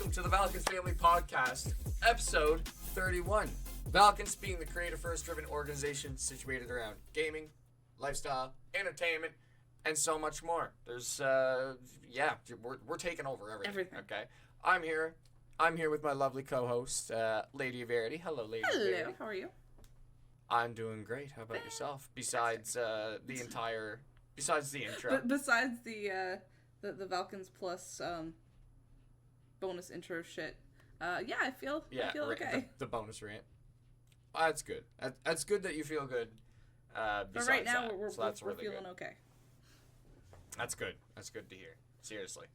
welcome to the Valkence Family Podcast, episode 31. Valkence being the creative-first driven organization situated around gaming, lifestyle, entertainment, and so much more. There's, we're taking over everything. Okay, I'm here with my lovely co-host, LadyEverity. Hello, LadyEverity. Hello, how are you? I'm doing great. How about yourself? Besides the intro. Besides the Valkence Plus bonus intro shit. I feel okay. The bonus rant. That's good. That's good that you feel good. But right now we're really feeling good. okay. That's good. That's good to hear. Seriously.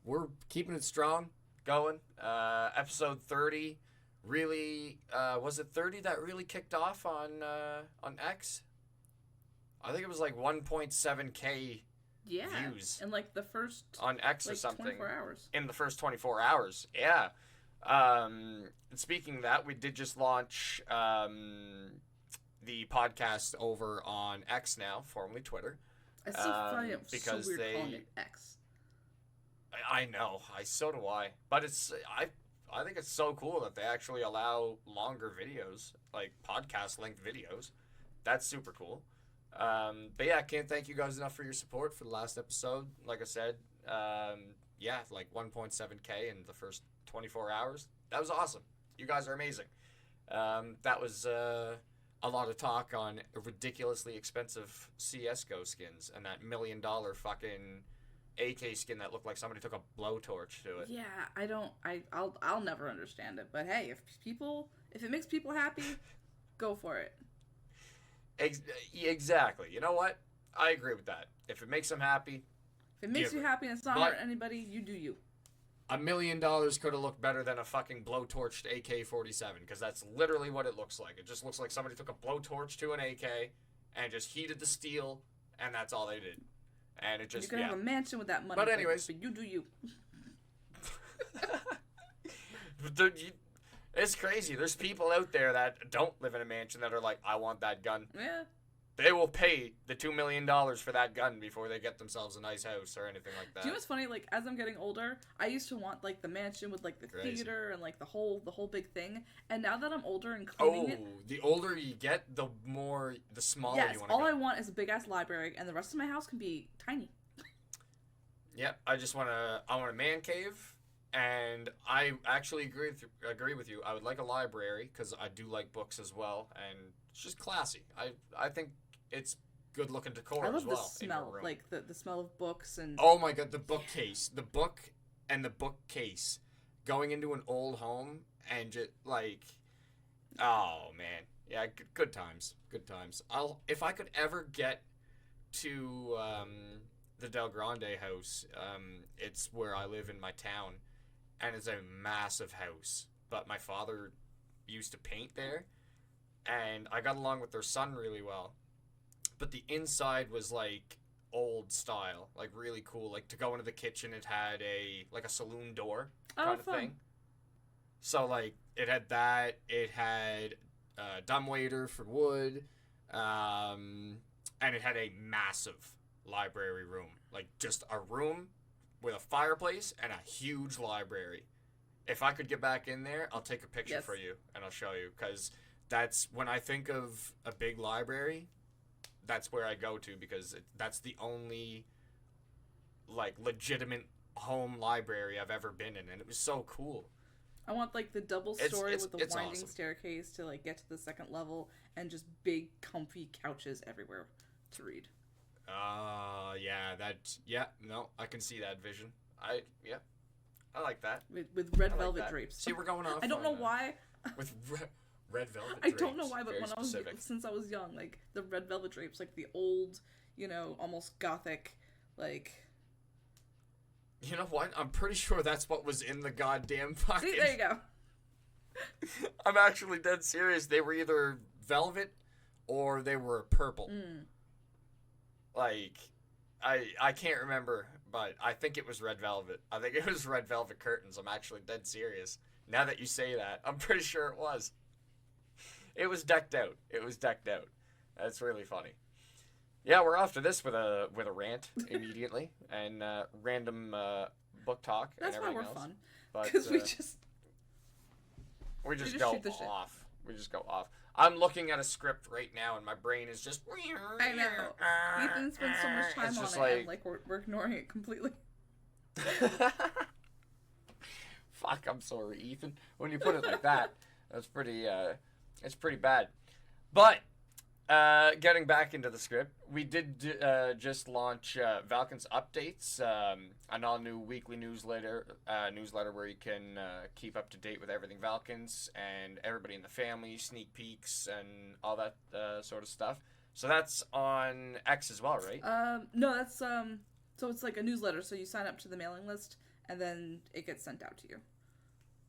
We're keeping it strong, going. Episode 30. Really, was it 30 that really kicked off on X? I think it was like 1.7K views. In like the first on X or something. 24 hours. In the first 24 hours, yeah. Speaking of that, we did just launch the podcast over on X now, formerly Twitter. I still find it so weird calling it X. I know, so do I. But I think it's so cool that they actually allow longer videos, like podcast-length videos. That's super cool. But yeah, I can't thank you guys enough for your support for the last episode. Like I said, like 1.7K in the first 24 hours. That was awesome. You guys are amazing. That was a lot of talk on ridiculously expensive CSGO skins and that $1 million fucking AK skin that looked like somebody took a blowtorch to it. Yeah, I'll never understand it. But hey, if it makes people happy, go for it. Exactly. You know what? I agree with that. If it makes them happy, if it makes you happy and it's not hurt anybody, you do you. $1 million could have looked better than a fucking blowtorched AK-47, because that's literally what it looks like. It just looks like somebody took a blowtorch to an AK and just heated the steel, and that's all they did. And it just, you can have a mansion with that money. But anyways. But you do you. It's crazy. There's people out there that don't live in a mansion that are like, I want that gun. Yeah. They will pay the $2 million for that gun before they get themselves a nice house or anything like that. Do you know what's funny? Like, as I'm getting older, I used to want, like, the mansion with, like, the theater and, like, the whole big thing. And now that I'm older and cleaning it... the older you get, the smaller you want to go. Yes, all I want is a big-ass library, and the rest of my house can be tiny. Yep, I want a man cave. And I actually agree with you. I would like a library because I do like books as well, and it's just classy. I think it's good looking decor as well. I love the smell, like the smell of books and. Oh my god, the bookcase, the book and the bookcase, going into an old home and just like, oh man, yeah, good times, good times. If I could ever get to the Del Grande house, it's where I live in my town. And it's a massive house, but my father used to paint there, and I got along with their son really well. But the inside was like old style, like really cool. Like to go into the kitchen, it had a saloon door kind of thing. So like it had that. It had a dumbwaiter for wood, and it had a massive library room, like just a room with a fireplace and a huge library. If I could get back in there, I'll take a picture for you and I'll show you, because that's when I think of a big library, that's where I go to, because that's the only like legitimate home library I've ever been in, and it was so cool. I want like the double story with the winding awesome. Staircase to like get to the second level, and just big comfy couches everywhere to read. I can see that vision. I like that. With red velvet drapes. See, we're going off. I don't know why. With red velvet drapes. I don't know why, but Very since I was young, like the red velvet drapes, like the old, almost gothic, like. You know what? I'm pretty sure that's what was in the goddamn fucking. See, there you go. I'm actually dead serious. They were either velvet or they were purple. Like, I can't remember, but I think it was red velvet. I think it was red velvet curtains. I'm actually dead serious. Now that you say that, I'm pretty sure it was. It was decked out. That's really funny. Yeah, we're off to this with a rant immediately, and random book talk That's and why everything we're else. fun. But Because we just go shoot the shit. off. We just go off. I'm looking at a script right now, and my brain is just. I know. Ethan spends so much time on it, and like we're ignoring it completely. Fuck, I'm sorry, Ethan. When you put it like that, that's pretty. It's pretty bad. But getting back into the script, we did just launch Valkence Updates, an all-new weekly newsletter where you can keep up to date with everything Valkence and everybody in the family, sneak peeks, and all that sort of stuff. So that's on X as well, right? No, that's so it's like a newsletter. So you sign up to the mailing list, and then it gets sent out to you.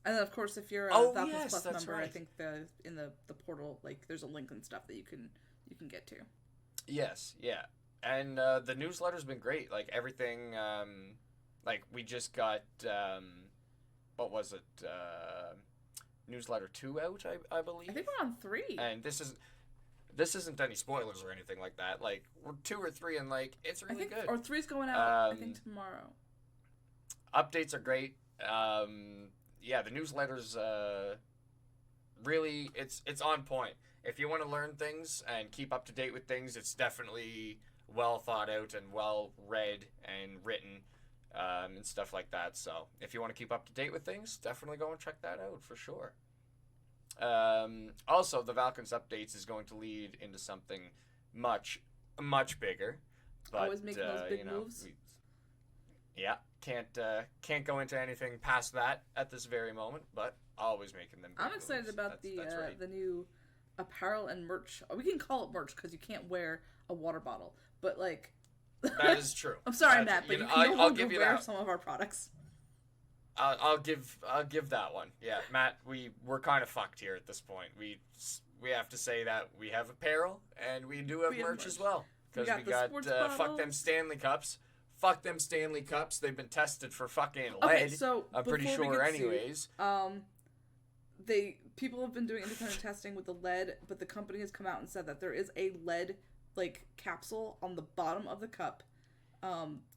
And then, of course, if you're a Valkence Plus member, right. I think in the portal, like, there's a link and stuff that you can get to. Yes, yeah. And the newsletter's been great. Like, everything, like, we just got, what was it? Newsletter 2 out, I believe. I think we're on 3. And this isn't any spoilers or anything like that. Like, we're 2 or 3, and, like, it's really good. Or 3's going out, I think, tomorrow. Updates are great. Yeah, the newsletter's really, it's on point. If you want to learn things and keep up to date with things, it's definitely well thought out and well read and written and stuff like that. So if you want to keep up to date with things, definitely go and check that out for sure. Also, the Valkence Updates is going to lead into something much, much bigger. But, always making those big moves. Yeah, can't go into anything past that at this very moment, but always making them big I'm excited moves. about That's right. the new apparel and merch. We can call it merch because you can't wear a water bottle, but like that is true. I'm sorry, Matt, but you can I'll give you wear that. some of our products. I'll give that one. Yeah, Matt, we're kind of fucked here at this point. We have to say that we have apparel and we do have merch as well because we got fuck them Stanley Cups. Fuck them Stanley Cups. They've been tested for fucking lead. Okay, so I'm pretty sure anyways. People have been doing independent testing with the lead, but the company has come out and said that there is a lead like capsule on the bottom of the cup,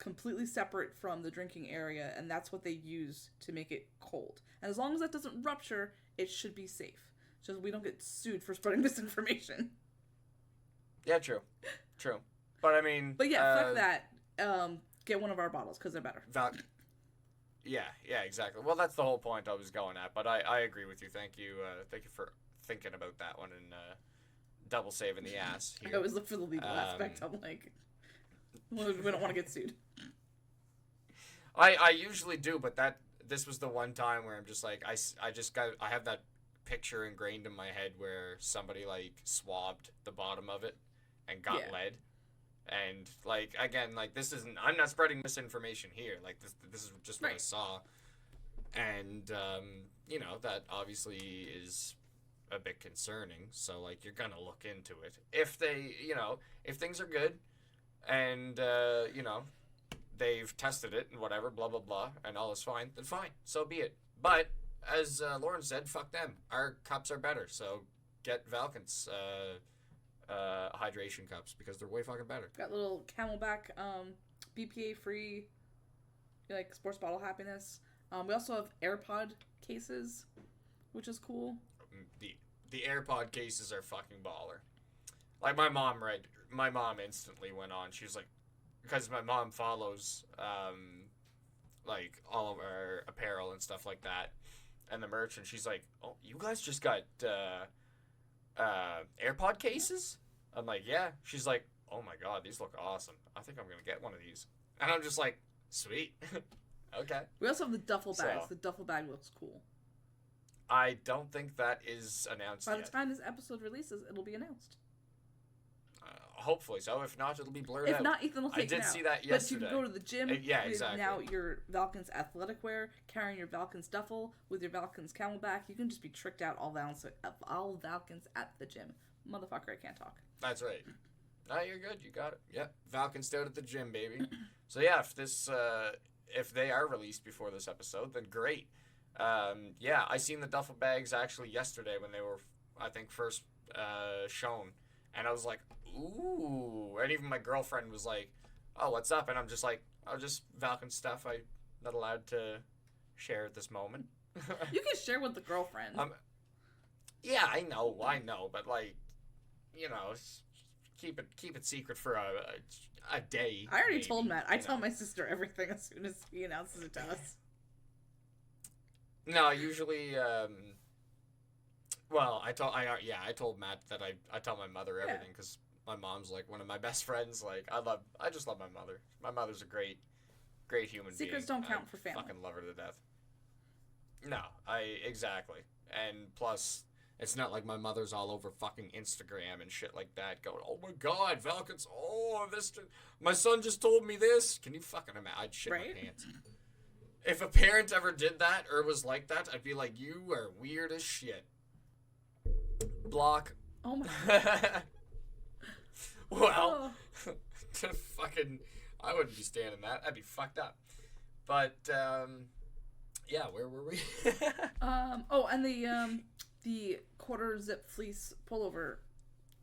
completely separate from the drinking area, and that's what they use to make it cold. And as long as that doesn't rupture, it should be safe. So we don't get sued for spreading misinformation. Yeah, true. But I mean, but yeah, fuck that. Get one of our bottles because they're better. Yeah, exactly. Well, that's the whole point I was going at. But I agree with you. Thank you for thinking about that one and double saving the ass here. I always look for the legal aspect. I'm like, we don't want to get sued. I usually do, but this was the one time where I'm just like, I have that picture ingrained in my head where somebody like swabbed the bottom of it and got lead. And, like, again, like, I'm not spreading misinformation here. Like, this is just what I saw. And, that obviously is a bit concerning. So, like, you're gonna look into it. If if things are good and, they've tested it and whatever, blah, blah, blah, and all is fine, then fine. So be it. But, as Lauren said, fuck them. Our cups are better. So, get Valkence, hydration cups because they're way fucking better. Got little Camelback, BPA free, like sports bottle happiness. We also have AirPod cases, which is cool. The AirPod cases are fucking baller. Like my mom instantly went on. She was like, because my mom follows like all of our apparel and stuff like that and the merch, and she's like, "Oh, you guys just got AirPod cases?" I'm like, "Yeah." She's like, "Oh my god, these look awesome. I think I'm gonna get one of these." And I'm just like, "Sweet." Okay. We also have the duffel bags. The duffel bag looks cool. I don't think that is announced yet. By the time this episode releases, it'll be announced. Hopefully so. If not, it'll be blurred out. If not, Ethan will take it out. I did see that yesterday. But you can go to the gym with exactly. now your Valkence athletic wear, carrying your Valkence duffel with your Valkence Camelback. You can just be tricked out all Valkence at the gym. Motherfucker, I can't talk. That's right. No, you're good. You got it. Yep. Valkence out at the gym, baby. So yeah, if they are released before this episode, then great. Yeah, I seen the duffel bags actually yesterday when they were, I think, first shown. And I was like, ooh. And even my girlfriend was like, "Oh, what's up?" And I'm just like, "Oh, just Valkence stuff. not allowed to share at this moment. You can share with the girlfriend. Yeah, I know, but like, you know, keep it secret for a day. I already maybe, told Matt. I tell know. my sister everything as soon as he announces it to us. No, usually, well, I told Matt that I tell my mother everything because my mom's like one of my best friends. Like, I just love my mother. My mother's a great human being. Secrets don't count for family. Fucking love her to death. No, exactly. And plus, it's not like my mother's all over fucking Instagram and shit like that going, oh my god, Valkence, my son just told me this. Can you fucking imagine? I'd shit my pants. If a parent ever did that or was like that, I'd be like, you are weird as shit. Block. Oh my god. Well, fucking, I wouldn't be standing that. I'd be fucked up. But, yeah, where were we? And the quarter zip fleece pullover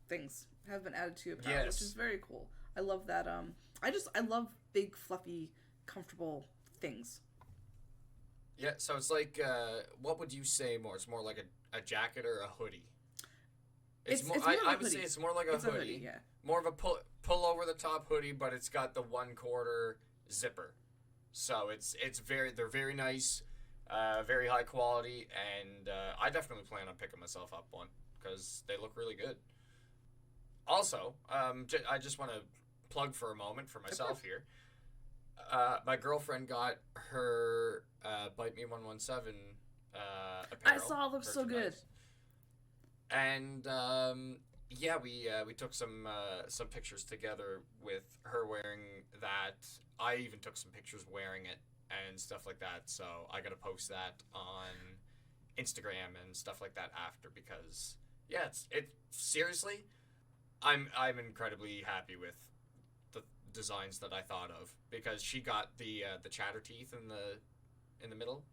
things have been added to Apparel, which is very cool. I love that. I love big, fluffy, comfortable things. Yeah, so it's like, what would you say more? It's more like a jacket or a hoodie? I would say it's more like a hoodie. Yeah. More of a pull over the top hoodie, but it's got the 1/4 zipper. So they're very nice, very high quality, and I definitely plan on picking myself up one because they look really good. Also, I just want to plug for a moment for myself here. My girlfriend got her Bite Me 117 apparel. I saw it looks so good. And yeah, we took some pictures together with her wearing that. I even took some pictures wearing it and stuff like that. So I gotta post that on Instagram and stuff like that after because yeah, it seriously, I'm incredibly happy with the designs that I thought of because she got the chatter teeth in the middle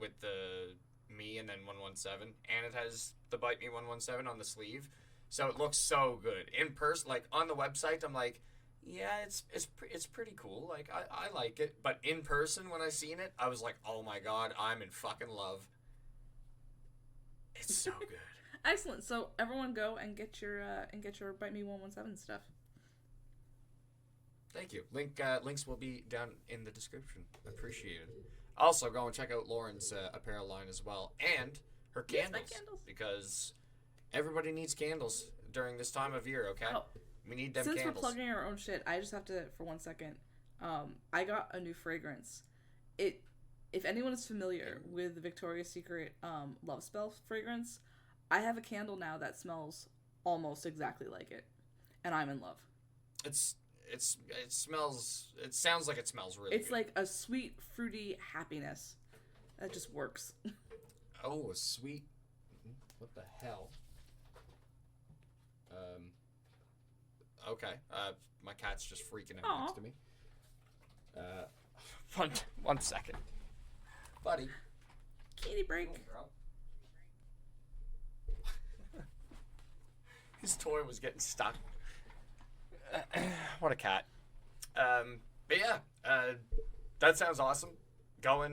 with the me and then 117, and it has the Bite Me 117 on the sleeve, so it looks so good in person. Like on the website, I'm like, yeah, it's pretty cool. Like I like it, but in person when I seen it, I was like, oh my god, I'm in fucking love. It's so good. Excellent. So everyone go and get your Bite Me 117 stuff. Thank you. Links will be down in the description. Appreciate it. Also, go and check out Lauren's apparel line as well, and her candles, because everybody needs candles during this time of year. Okay, we need them. Since candles. We're plugging our own shit, I just have to for 1 second. I got a new fragrance. If anyone is familiar with the Victoria's Secret Love Spell fragrance, I have a candle now that smells almost exactly like it, and I'm in love. It sounds like it smells really It's good. like a sweet, fruity happiness that just works. Oh, a sweet... What the hell? Okay. My cat's just freaking out next to me. One second. Buddy. Kitty break. Oh, bro. His toy was getting stuck. What a cat. But yeah, that sounds awesome. Go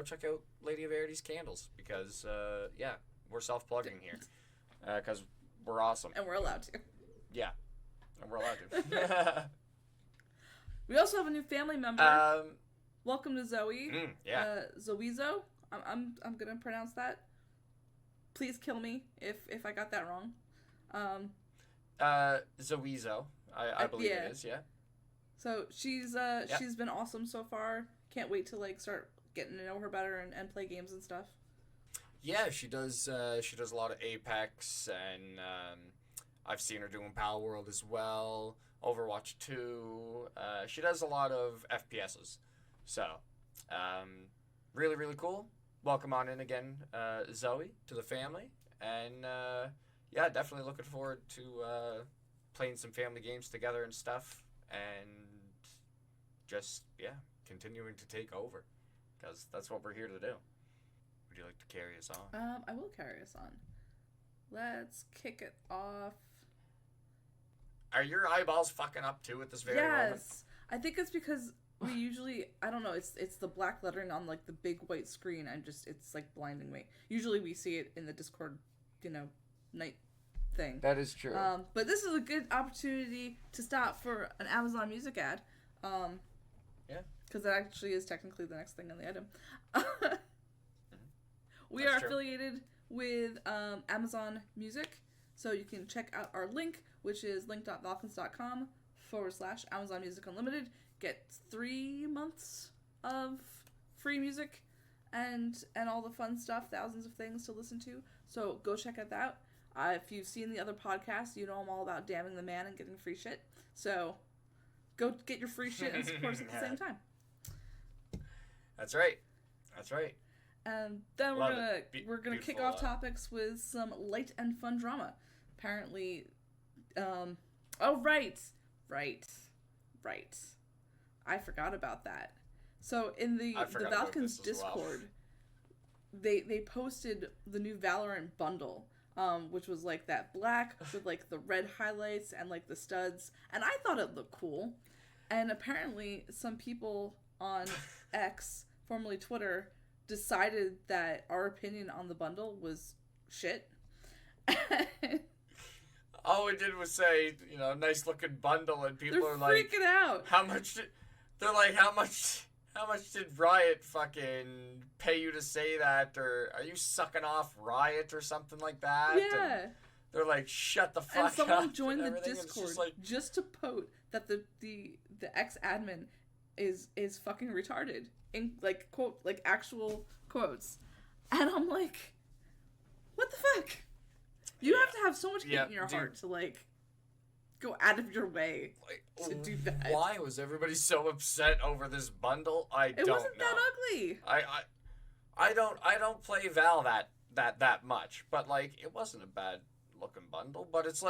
check out LadyEverity's candles because yeah, we're self-plugging here because we're awesome and we're allowed to. Yeah, and we're allowed to. We also have a new family member. Welcome to Zoe. Yeah. Zoizo. I'm gonna pronounce that. Please kill me if I got that wrong. Zoizo. I believe it is, yeah. So she's been awesome so far. Can't wait to start getting to know her better and play games and stuff. Yeah, she does a lot of Apex, and I've seen her doing Palworld as well, Overwatch 2. She does a lot of FPSs. So, really, really cool. Welcome on in again, Zoe, to the family. And yeah, definitely looking forward to playing some family games together and stuff, and just continuing to take over, because that's what we're here to do. Would you like to carry us on? I will carry us on. Let's kick it off. Are your eyeballs fucking up too at this very moment? Yes, I think it's because we usually, I don't know, it's the black lettering on like the big white screen, and just it's like blinding me. Usually we see it in the Discord, night thing. That is true. But this is a good opportunity to stop for an Amazon Music ad. Yeah. Because that actually is technically the next thing on the item. We That's are true. affiliated with Amazon Music, so you can check out our link, which is link.valkence.com/Amazon Music Unlimited. Get 3 months of free music and all the fun stuff, thousands of things to listen to. So go check it out. If you've seen the other podcasts, you know I'm all about damning the man and getting free shit. So go get your free shit and support us at the same time. That's right. That's right. And then we're gonna kick off topics with some light and fun drama. Apparently, right. I forgot about that. So in the Valkence Discord, they posted the new Valorant bundle, which was like that black with like the red highlights and like the studs, and I thought it looked cool. And apparently, some people on X, formerly Twitter, decided that our opinion on the bundle was shit. All we did was say, nice looking bundle, and people are like, freaking out. How much did Riot fucking pay you to say that? Or are you sucking off Riot or something like that? Yeah. And they're like, shut the fuck up. And someone joined the Discord just to quote that the ex-admin is fucking retarded. In quote, actual quotes. And I'm like, what the fuck? You have to have so much hate in your heart to go out of your way to do that. Why was everybody so upset over this bundle? It wasn't that ugly. I don't play Val that much, but it wasn't a bad looking bundle. But it's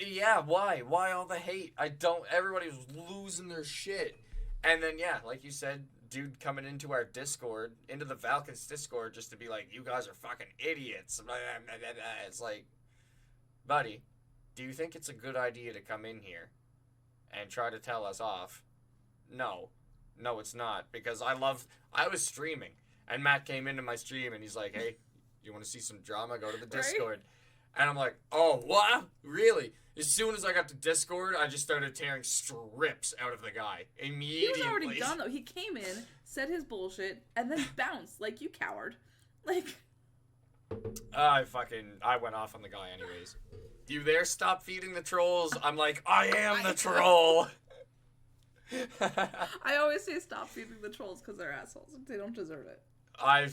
yeah, why all the hate? Everybody was losing their shit. And then, yeah, like you said, dude coming into our Discord, into the Valkence Discord, just to be like, you guys are fucking idiots. It's like, buddy, do you think it's a good idea to come in here and try to tell us off? No, it's not. Because I was streaming, and Matt came into my stream, and he's like, hey, you want to see some drama? Go to the Discord. Right? And I'm like, oh, what? Really? As soon as I got to Discord, I just started tearing strips out of the guy. Immediately. He was already done, though. He came in, said his bullshit, and then bounced. You coward. I went off on the guy anyways. You there? Stop feeding the trolls. I'm like, I am the troll. I always say stop feeding the trolls because they're assholes. They don't deserve it. But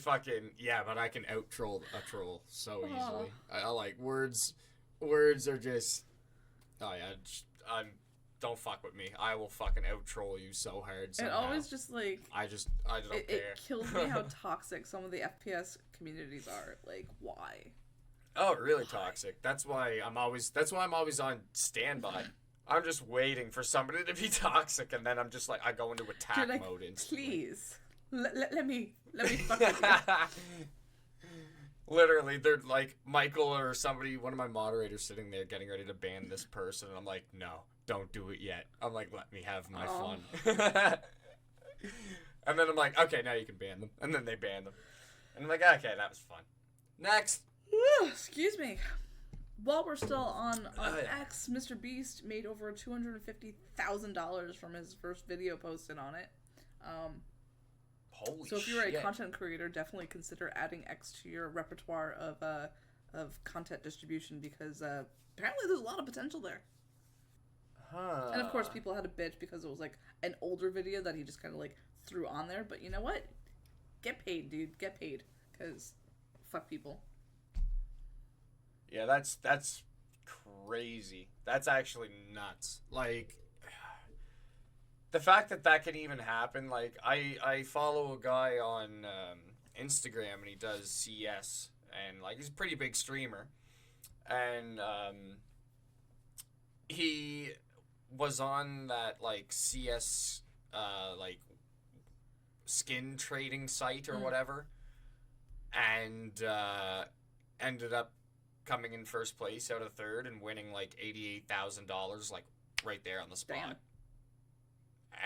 I can out-troll a troll so easily. I like words. Words are just... Oh, yeah, don't fuck with me. I will fucking out-troll you so hard somehow. It always just, I don't care. It kills me how toxic some of the FPS communities are. Why? Oh, really toxic. That's why I'm always on standby. I'm just waiting for somebody to be toxic, and then I'm just I go into attack mode instantly. Please. Let me fuck with you. Literally, they're Michael or somebody, one of my moderators sitting there getting ready to ban this person, and I'm like, no, don't do it yet. I'm like, let me have my fun. And then I'm like, okay, now you can ban them. And then they ban them. And I'm like, okay, that was fun. Next. Excuse me. While we're still on X, MrBeast made over $250,000 from his first video posted on it. Holy shit. So if you're a content creator, definitely consider adding X to your repertoire of content distribution, because apparently there's a lot of potential there. Huh. And of course people had a bitch because it was an older video that he just kind of threw on there, but you know what? Get paid, dude. Get paid. Because fuck people. Yeah, that's crazy. That's actually nuts. The fact that can even happen, I follow a guy on Instagram, and he does CS, and he's a pretty big streamer, and he was on that CS skin trading site or whatever, and ended up coming in first place out of third and winning $88,000 right there on the spot. Damn.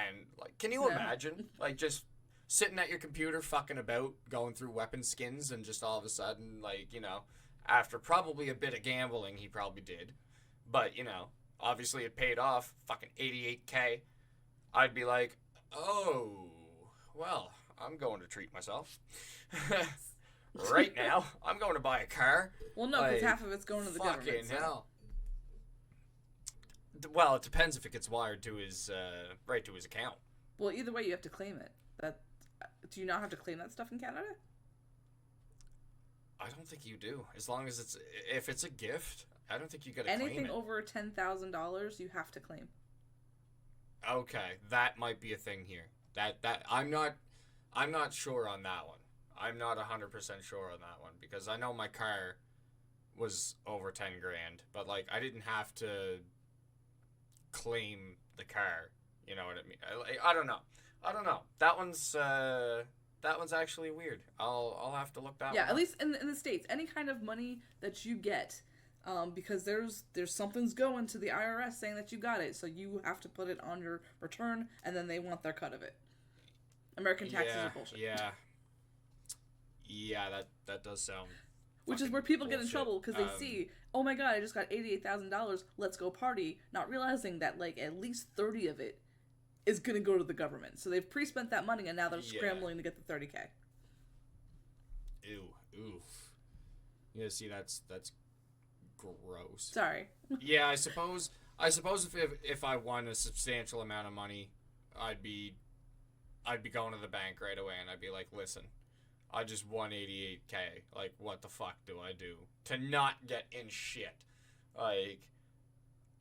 And, like, can you imagine? Like, just sitting at your computer fucking about, going through weapon skins, and just all of a sudden, like, you know, after probably a bit of gambling, he probably did. But, you know, obviously it paid off, fucking 88K. I'd be like, oh, well, I'm going to treat myself. Right now, I'm going to buy a car. Well, no, because half of it's going to the government. Fucking hell. Well, it depends if it gets wired to his, right to his account. Well, either way, you have to claim it. Do you not have to claim that stuff in Canada? I don't think you do. As long as if it's a gift, I don't think you gotta claim it. Anything over $10,000, you have to claim. Okay, that might be a thing here. That I'm not sure on that one. I'm not 100% sure on that one because I know my car was over 10 grand, but like I didn't have to claim the car. You know what I mean? I don't know. That one's actually weird. I'll have to look that one up. Yeah, at least in the States, any kind of money that you get, because there's something's going to the IRS saying that you got it, so you have to put it on your return, and then they want their cut of it. American taxes are bullshit. Yeah, that does sound. Which is where people get in trouble because they see, oh my god, I just got $88,000. Let's go party, not realizing that like at least 30 of it is gonna go to the government. So they've pre-spent that money and now they're scrambling to get the 30K. Ew. Yeah, see, that's gross. Sorry. Yeah, I suppose if I won a substantial amount of money, I'd be going to the bank right away and I'd be like, listen, I just won 88K. Like, what the fuck do I do to not get in shit? Like,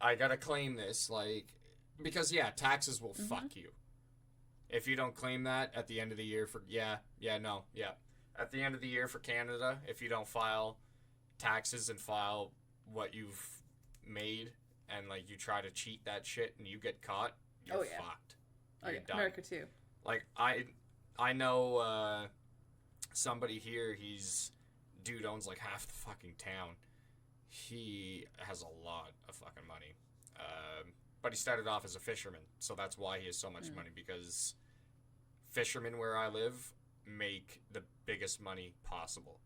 I gotta claim this, like, because, yeah, taxes will fuck you. If you don't claim that at the end of the year at the end of the year for Canada, if you don't file taxes and file what you've made and, like, you try to cheat that shit and you get caught, you're fucked. You're done. America too. Like, I know, somebody here, dude owns like half the fucking town. He has a lot of fucking money. But he started off as a fisherman, so that's why he has so much money, because fishermen where I live make the biggest money possible.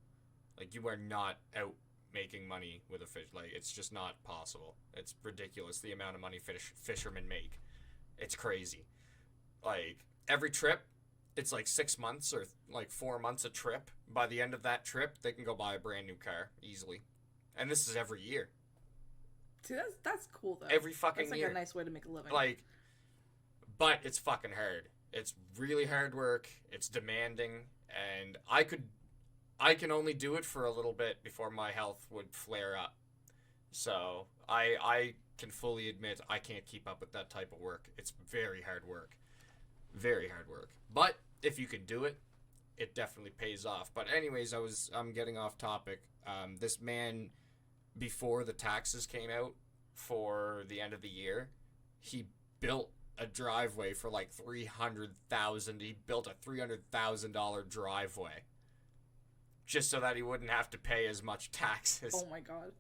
Like, you are not out making money with a fish. Like, it's just not possible. It's ridiculous the amount of money fishermen make. It's crazy. Like, every trip, it's like 6 months or like 4 months a trip. By the end of that trip, they can go buy a brand new car easily. And this is every year. See, that's cool though. Every fucking year. That's like a nice way to make a living. Like, but it's fucking hard. It's really hard work. It's demanding, and I can only do it for a little bit before my health would flare up. So I can fully admit I can't keep up with that type of work. It's very hard work. Very hard work. But if you can do it, it definitely pays off. But anyways, I'm getting off topic. This man, before the taxes came out for the end of the year, he built a driveway for like $300,000. He built a $300,000 driveway just so that he wouldn't have to pay as much taxes. Oh my god.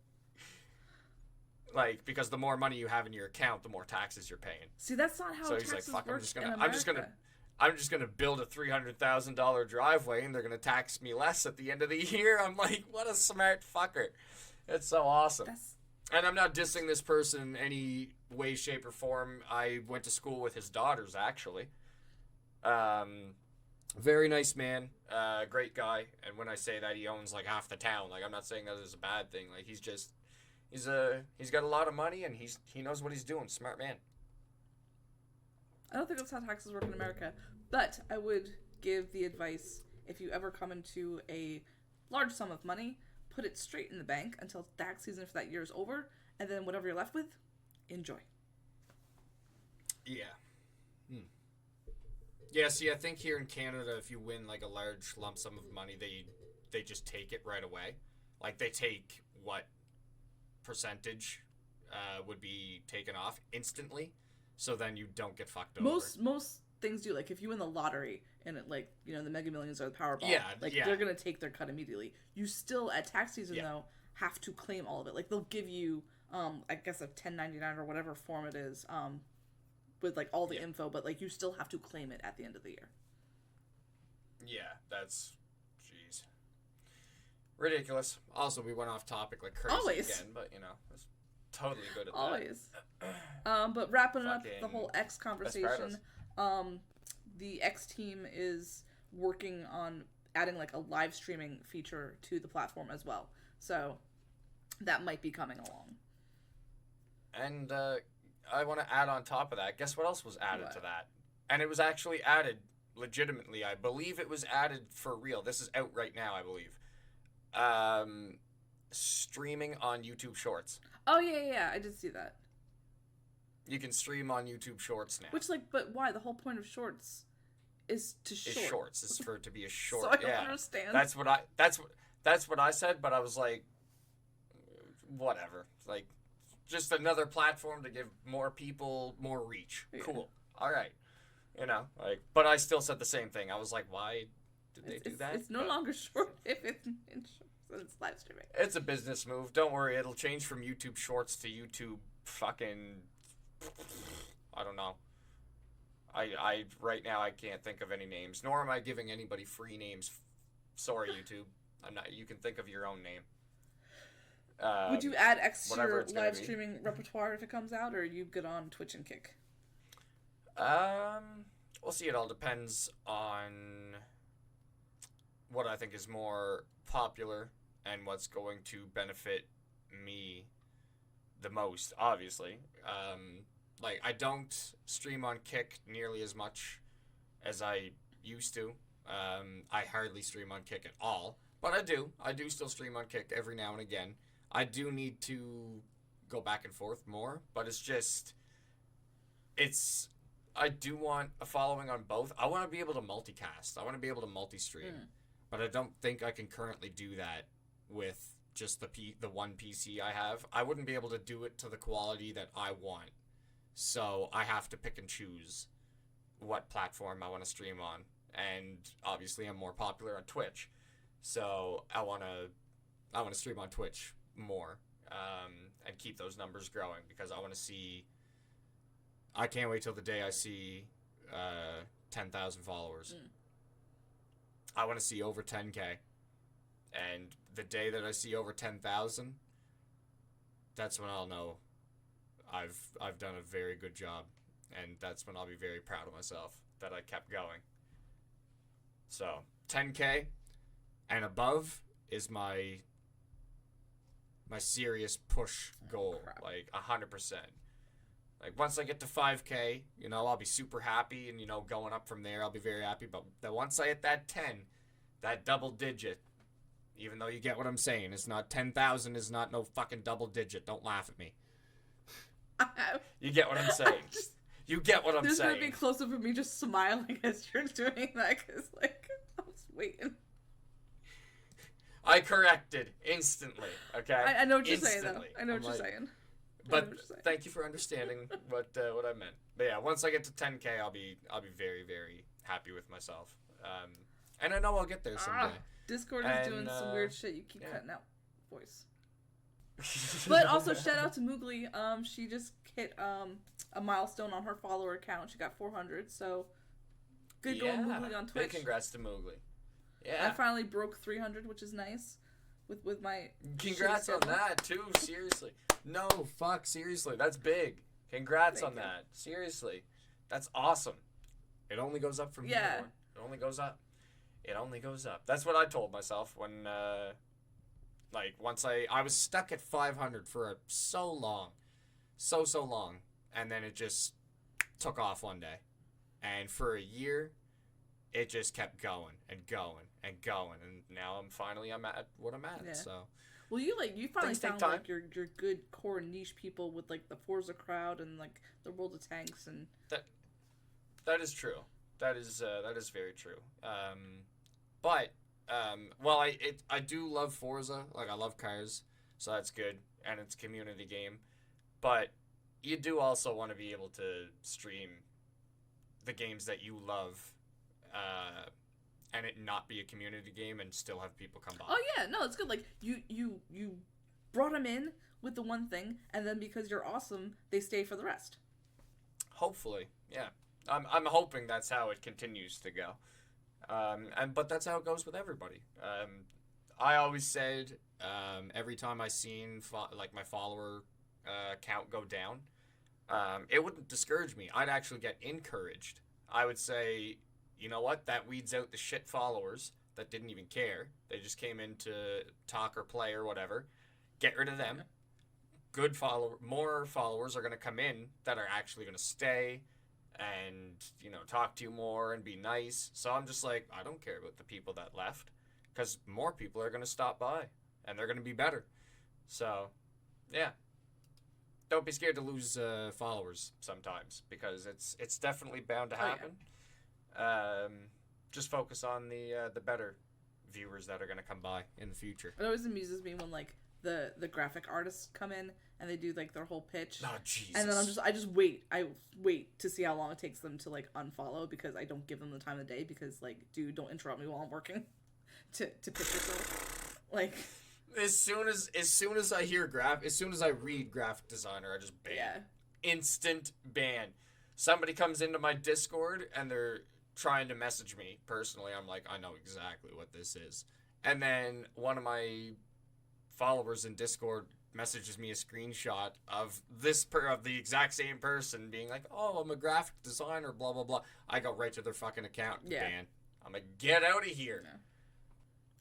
Like, because the more money you have in your account, the more taxes you're paying. See, that's not how taxes he's like, fuck, work I'm just gonna build a $300,000 driveway, and they're gonna tax me less at the end of the year. I'm like, what a smart fucker! It's so awesome. And I'm not dissing this person in any way, shape, or form. I went to school with his daughters, actually. Very nice man, great guy. And when I say that, he owns like half the town. Like, I'm not saying that is a bad thing. Like, he's got a lot of money, and he knows what he's doing. Smart man. I don't think that's how taxes work in America, but I would give the advice, if you ever come into a large sum of money, put it straight in the bank until tax season for that year is over, and then whatever you're left with, enjoy. Yeah. Yeah, see, I think here in Canada, if you win like a large lump sum of money, they just take it right away. Like, they take what percentage would be taken off instantly, so then you don't get fucked over. Most things do. Like, if you win the lottery and it, like, you know, the Mega Millions or the Powerball, they're gonna take their cut immediately. You still, at tax season though, have to claim all of it. Like, they'll give you I guess a 1099 or whatever form it is, with like all the info, but like you still have to claim it at the end of the year. Yeah, that's jeez. Ridiculous. Also, we went off topic like crazy again, but you know, it's totally good at Always. But wrapping up the whole X Best conversation, the X team is working on adding like a live streaming feature to the platform as well. So that might be coming along. And I want to add on top of that, guess what else was added to that? And it was actually added legitimately. I believe it was added for real. This is out right now, I believe. Streaming on YouTube Shorts. Oh, yeah, I did see that. You can stream on YouTube Shorts now. Which, like, but why? The whole point of Shorts is to short. Is Shorts. Is for it to be a short. So I don't understand. That's what I said, but I was like, whatever. Like, just another platform to give more people more reach. Yeah. Cool. All right. You know, like, but I still said the same thing. I was like, why did they do that? It's no longer short if it's in Shorts. It's live streaming. It's a business move. Don't worry. It'll change from YouTube Shorts to YouTube fucking... I don't know. I right now I can't think of any names, nor am I giving anybody free names. Sorry, YouTube. I'm not. You can think of your own name. Would you add X to your live streaming repertoire if it comes out, or are you good on Twitch and Kick? We'll see. It all depends on what I think is more popular and what's going to benefit me the most, obviously. Like, I don't stream on Kick nearly as much as I used to. I hardly stream on Kick at all, but I do. I do still stream on Kick every now and again. I do need to go back and forth more, but it's just, I do want a following on both. I want to be able to multicast. I want to be able to multi-stream, but I don't think I can currently do that with just the one PC I have. I wouldn't be able to do it to the quality that I want. So I have to pick and choose what platform I want to stream on. And obviously I'm more popular on Twitch. So I want to stream on Twitch more and keep those numbers growing, because I want to see, I can't wait till the day I see 10,000 followers. I want to see over 10K. And the day that I see over 10,000, that's when I'll know I've done a very good job, and that's when I'll be very proud of myself that I kept going. So 10K and above is my serious push goal, like 100%. Like, once I get to 5K, you know, I'll be super happy, and, you know, going up from there, I'll be very happy. But once I hit that 10, that double digit, even though you get what I'm saying, it's not 10,000 is not no fucking double digit. Don't laugh at me. You get what I'm saying. You get what I'm saying. There's going to be close up of me just smiling as you're doing that, because, like, I was waiting. I corrected instantly, okay? I know what you're saying, though. I know what you're saying. But thank you for understanding what I meant. But yeah, once I get to 10K, I'll be very, very happy with myself. And I know I'll get there someday. Discord is doing some weird shit. You keep cutting out voice. But also, shout out to Moogly. She just hit a milestone on her follower count. She got 400. So good going, Moogly, on Twitch. Big congrats to Moogly. Yeah, I finally broke 300, which is nice. With my congrats on that too. Seriously, no fuck. Seriously, that's big. Congrats on that. Seriously, that's awesome. It only goes up from here. It only goes up. It only goes up. That's what I told myself when, like, once I was stuck at 500 for so long, so long, and then it just took off one day, and for a year, it just kept going and going and going, and now I'm at what I'm at. Yeah. So, well, you finally found like your good core niche people with like the Forza crowd and like the World of Tanks, and that is true. That is very true. But well, I do love Forza. Like, I love cars, so that's good, and it's a community game. But you do also want to be able to stream the games that you love. And it not be a community game and still have people come by. Oh yeah, no, it's good. Like, you brought them in with the one thing, and then because you're awesome, they stay for the rest. Hopefully, yeah. I'm hoping that's how it continues to go. But that's how it goes with everybody. I always said every time I seen my follower count go down, it wouldn't discourage me. I'd actually get encouraged. I would say, you know what? That weeds out the shit followers that didn't even care. They just came in to talk or play or whatever. Get rid of them. More followers are going to come in that are actually going to stay and, talk to you more and be nice. So I'm just like, I don't care about the people that left because more people are going to stop by and they're going to be better. So, yeah. Don't be scared to lose followers sometimes because it's definitely bound to happen. Just focus on the better viewers that are going to come by in the future. It always amuses me when the graphic artists come in and they do their whole pitch. Oh Jesus! And then I just wait. I wait to see how long it takes them to unfollow because I don't give them the time of the day because dude, don't interrupt me while I'm working to pitch yourself. As soon as I read graphic designer, I just ban. Yeah. Instant ban. Somebody comes into my Discord and they're trying to message me personally. I'm like, I know exactly what this is. And then one of my followers in Discord messages me a screenshot of the exact same person being like, oh, I'm a graphic designer, blah, blah, blah. I go right to their fucking account and ban. I'm like, get out of here.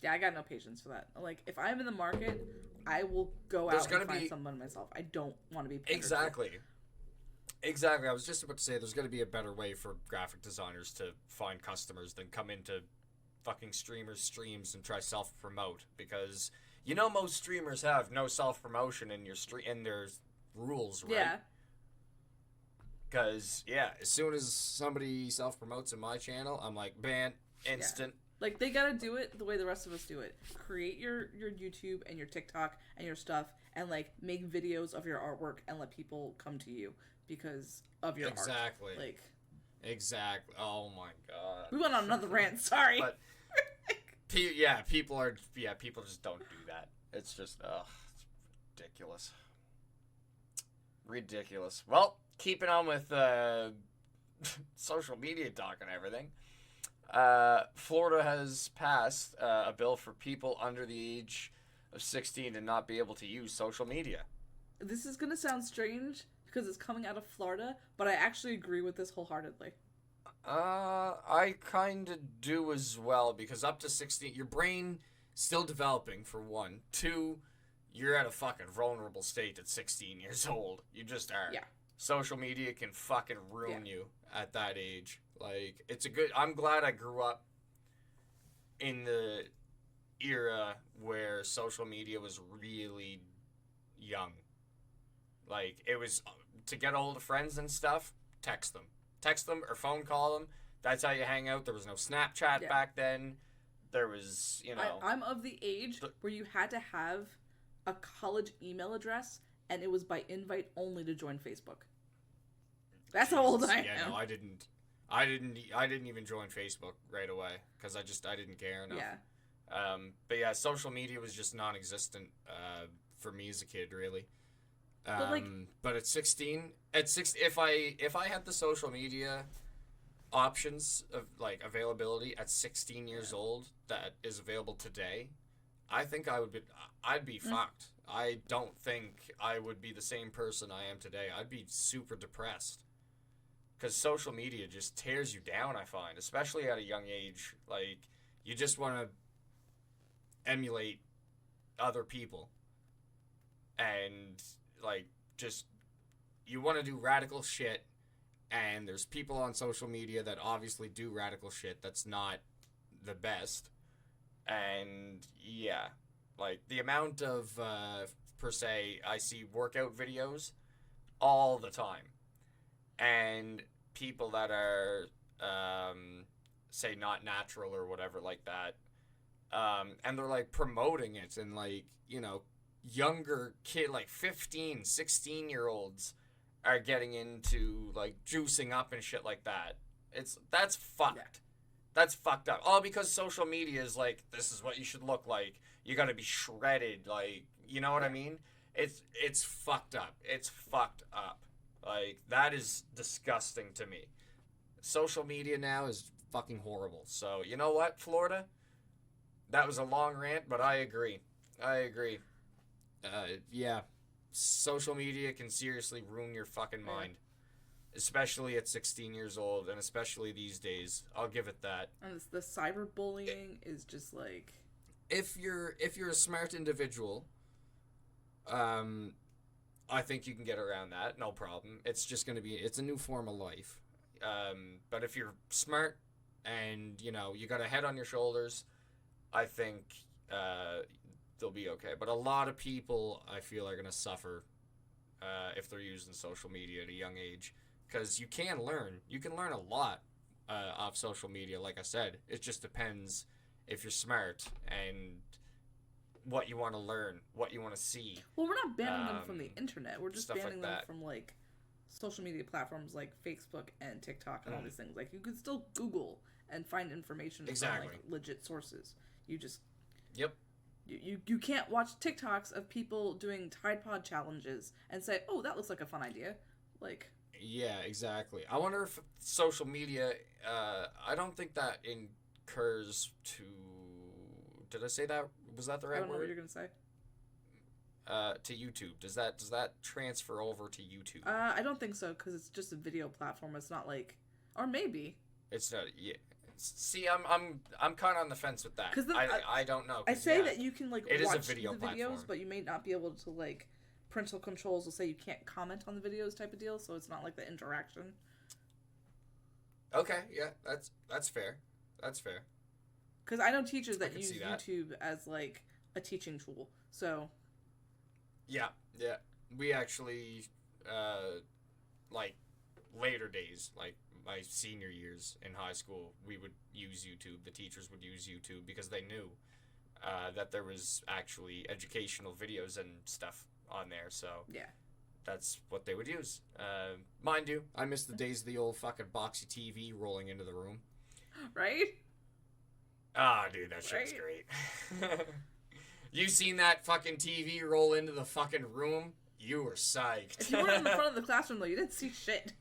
Yeah, I got no patience for that. If I'm in the market, I will go out and find someone myself. I don't want to be paid. Exactly. I was just about to say there's going to be a better way for graphic designers to find customers than come into fucking streamers' streams and try self-promote because most streamers have no self-promotion in their rules, right? Yeah. Because, as soon as somebody self-promotes in my channel, I'm like, ban, instant. Yeah. They gotta do it the way the rest of us do it. Create your YouTube and your TikTok and your stuff and, make videos of your artwork and let people come to you because of your art. Exactly. Oh, my God. We went on another rant. Sorry. But, people just don't do that. It's just, it's ridiculous. Well, keeping on with social media talk and everything. Florida has passed a bill for people under the age of 16 to not be able to use social media. This is going to sound strange because it's coming out of Florida, but I actually agree with this wholeheartedly. I kind of do as well because up to 16, your brain still developing for one. Two, you're at a fucking vulnerable state at 16 years old. You just are. Yeah. Social media can fucking ruin you at that age. I'm glad I grew up in the era where social media was really young. It was to get a hold of friends and stuff, text them or phone call them. That's how you hang out. There was no Snapchat back then. There was, I'm of the age where you had to have a college email address and it was by invite only to join Facebook. That's how old I am. Yeah, no, I didn't even join Facebook right away because I didn't care enough. Yeah. But yeah, social media was just non-existent for me as a kid, really. But at 16, if I had the social media options of availability at 16 years old that is available today, I think I'd be fucked. I don't think I would be the same person I am today. I'd be super depressed. Because social media just tears you down, I find, especially at a young age. You just want to emulate other people. And, you want to do radical shit. And there's people on social media that obviously do radical shit that's not the best. And, yeah. The amount of, per se, I see workout videos all the time. And people that are, say, not natural or whatever like that, and they're, promoting it, and, younger 15, 16-year-olds are getting into, juicing up and shit like that. That's fucked. Yeah. That's fucked up. All because social media is, this is what you should look like. You gotta be shredded, you know what I mean? It's fucked up. It's fucked up. Like, that is disgusting to me. Social media now is fucking horrible. So, you know what, Florida? That was a long rant, but I agree. Yeah. Social media can seriously ruin your fucking mind. Especially at 16 years old, and especially these days. I'll give it that. And the cyberbullying is just like... If you're a smart individual, I think you can get around that, no problem. It's just going to be, it's a new form of life. But if you're smart and, you know, you got a head on your shoulders, I think they'll be okay. But a lot of people, I feel, are going to suffer if they're using social media at a young age. Because you can learn. You can learn a lot off social media, like I said. It just depends if you're smart and what you want to learn, what you want to see. Well, we're not banning them from the internet. We're just banning them that. from, like, social media platforms like Facebook and TikTok and all these things. Like, you can still Google and find information from, like, legit sources. You just... Yep. You can't watch TikToks of people doing Tide Pod challenges and say, oh, that looks like a fun idea. Like... Yeah, exactly. I wonder if social media, I don't think that incurs to... Did I say that? Was that the right word? I don't know what you're going to say. To YouTube. Does that transfer over to YouTube? I don't think so, because it's just a video platform. It's not like... Or maybe. It's not... Yeah. See, I'm kind of on the fence with that. I don't know. I say that you can, like, watch the videos, platform. But you may not be able to, like... Parental controls will say you can't comment on the videos type of deal, so it's not like the interaction. Okay, yeah, that's fair. That's fair. Because I know teachers that use YouTube as, like, a teaching tool, so... Yeah. We actually, like, later days, like, my senior years in high school, we would use YouTube. The teachers would use YouTube because they knew that there was actually educational videos and stuff on there, so yeah, that's what they would use. Mind you, I miss the days of the old fucking boxy TV rolling into the room. Right? Ah, dude, that shit's great. You seen that fucking TV roll into the fucking room? You were psyched. If you weren't in the front of the classroom, though, you didn't see shit.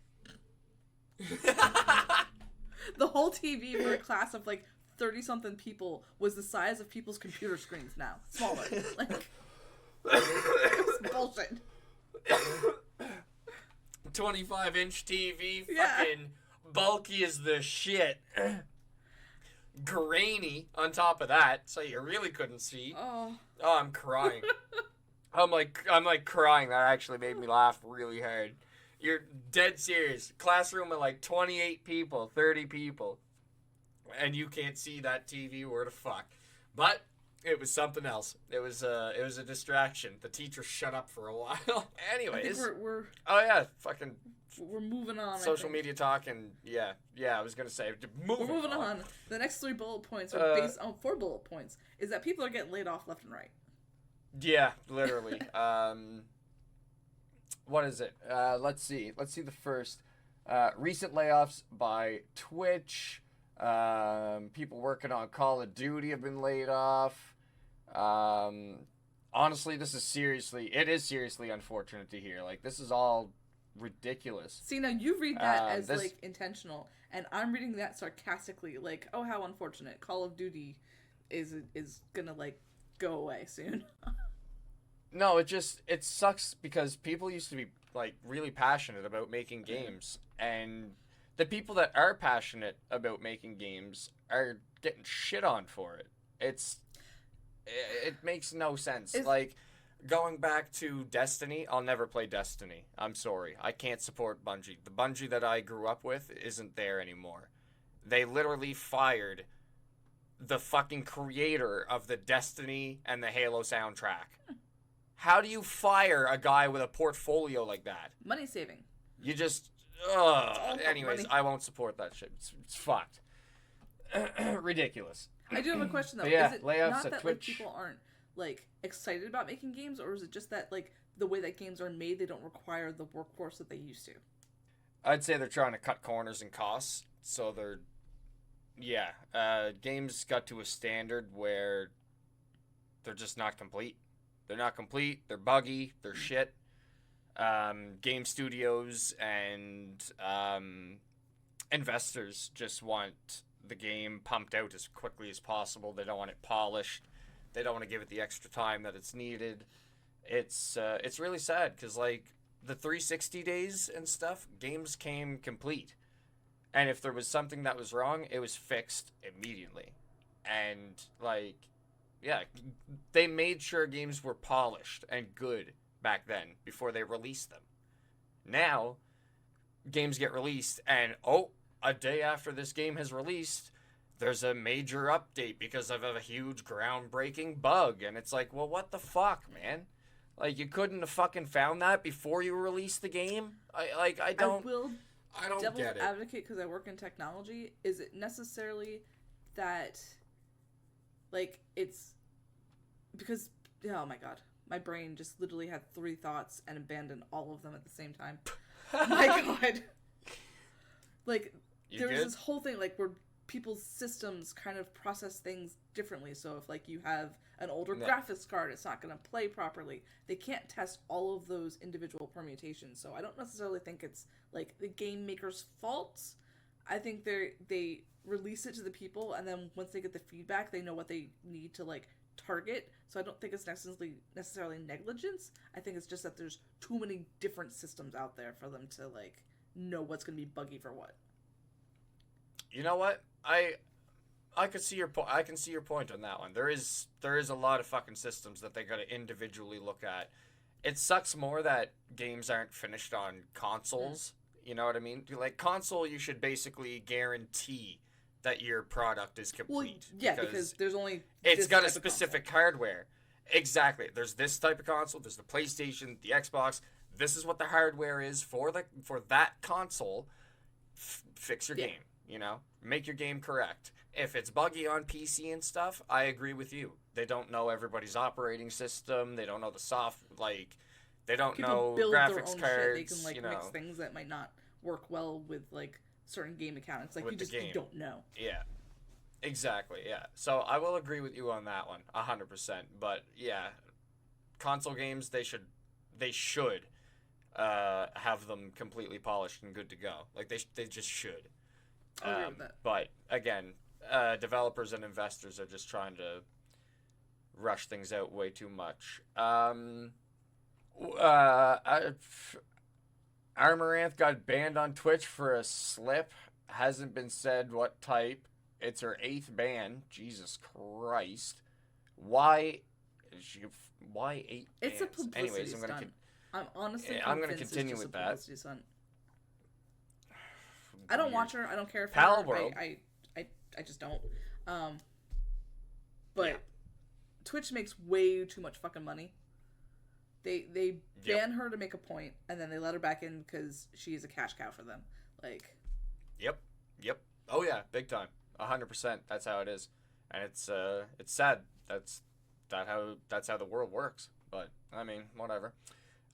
The whole TV for a class of, like, 30-something people was the size of people's computer screens now. Smaller. Like... It was bullshit. 25-inch TV, fucking bulky as the shit. Grainy on top of that, so you really couldn't see. Oh, I'm crying. I'm like crying. That actually made me laugh really hard. You're dead serious. Classroom of like 28 people, 30 people, and you can't see that TV where the fuck. But it was something else. It was a distraction. The teacher shut up for a while. Anyways, we're fucking. We're moving on. Social media talk and yeah. I was gonna say we're moving on. The next 3 bullet points are based on 4 bullet points. Is that people are getting laid off left and right. Yeah, literally. What is it? Let's see. Let's see the first. Recent layoffs by Twitch. People working on Call of Duty have been laid off. Honestly, it is seriously unfortunate to hear. Like, this is all ridiculous. See, now you read that as, like, intentional, and I'm reading that sarcastically, like, oh, how unfortunate. Call of Duty is gonna, like, go away soon. No, it sucks because people used to be, like, really passionate about making games, and the people that are passionate about making games are getting shit on for it. It makes no sense. Like, going back to Destiny, I'll never play Destiny. I'm sorry. I can't support Bungie. The Bungie that I grew up with isn't there anymore. They literally fired the fucking creator of the Destiny and the Halo soundtrack. How do you fire a guy with a portfolio like that? Money saving. You just... Anyways, money. I won't support that shit. It's fucked. Ridiculous. I do have a question, though. Yeah, is it layoffs not at that Twitch. Like, people aren't, like, excited about making games, or is it just that, like, the way that games are made, they don't require the workforce that they used to? I'd say they're trying to cut corners and costs, so they're... Yeah, games got to a standard where they're just not complete. They're not complete, they're buggy, they're shit. game studios and investors just want the game pumped out as quickly as possible. They don't want it polished. They don't want to give it the extra time that it's needed. It's really sad because, like, the 360 days and stuff, games came complete. And if there was something that was wrong, it was fixed immediately. And, like, yeah, they made sure games were polished and good back then before they released them. Now, games get released and, a day after this game has released, there's a major update because of a huge groundbreaking bug. And it's like, well, what the fuck, man? Like, you couldn't have fucking found that before you released the game? I don't Devil's get it. advocate, because I work in technology. Is it necessarily that, like, it's because, oh my god, my brain just literally had 3 thoughts and abandoned all of them at the same time. My god. Like, there's this whole thing, like, where people's systems kind of process things differently. So if, like, you have an older graphics card, it's not going to play properly. They can't test all of those individual permutations. So I don't necessarily think it's, like, the game maker's fault. I think they release it to the people, and then once they get the feedback, they know what they need to, like, target. So I don't think it's necessarily negligence. I think it's just that there's too many different systems out there for them to, like, know what's going to be buggy for what. You know what? I could see your I can see your point on that one. There is a lot of fucking systems that they got to individually look at. It sucks more that games aren't finished on consoles. You know what I mean? Like, console, you should basically guarantee that your product is complete. Well, yeah, because there's only it's got a specific hardware. Exactly. There's this type of console. There's the PlayStation, the Xbox. This is what the hardware is for that console. Fix your game. You know, make your game correct. If it's buggy on PC and stuff, I agree with you. They don't know everybody's operating system. They don't know the they don't know graphics cards. They can, like, mix things that might not work well with, like, certain game mechanics. Like, you don't know. Yeah, exactly. Yeah. So I will agree with you on that one, 100%. But yeah, console games, they should have them completely polished and good to go. Like, they just should. I agree with that. But again, developers and investors are just trying to rush things out way too much. Amaranth got banned on Twitch for a slip. Hasn't been said what type. It's her 8th ban. Jesus Christ. Why 8 It's bans? a publicity Anyways, stunt. I'm honestly I'm going to continue with that. Stunt. I don't watch her. I don't care if Palworld. I just don't. But Twitch makes way too much fucking money. They ban her to make a point, and then they let her back in because she's a cash cow for them. Like. Yep. Oh yeah, big time. 100%. That's how it is, and it's sad. That's how the world works. But I mean, whatever.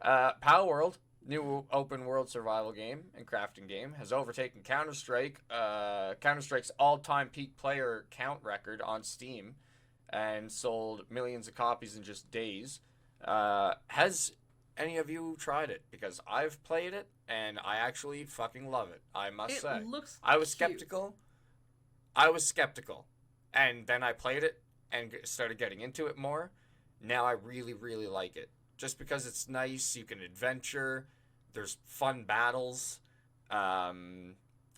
Palworld, new open world survival game and crafting game, has overtaken Counter-Strike. Counter-Strike's all-time peak player count record on Steam, and sold millions of copies in just days. Has any of you tried it? Because I've played it, and I actually fucking love it. I must say. I was skeptical. And then I played it and started getting into it more. Now I really, really like it. Just because it's nice, you can adventure. There's fun battles.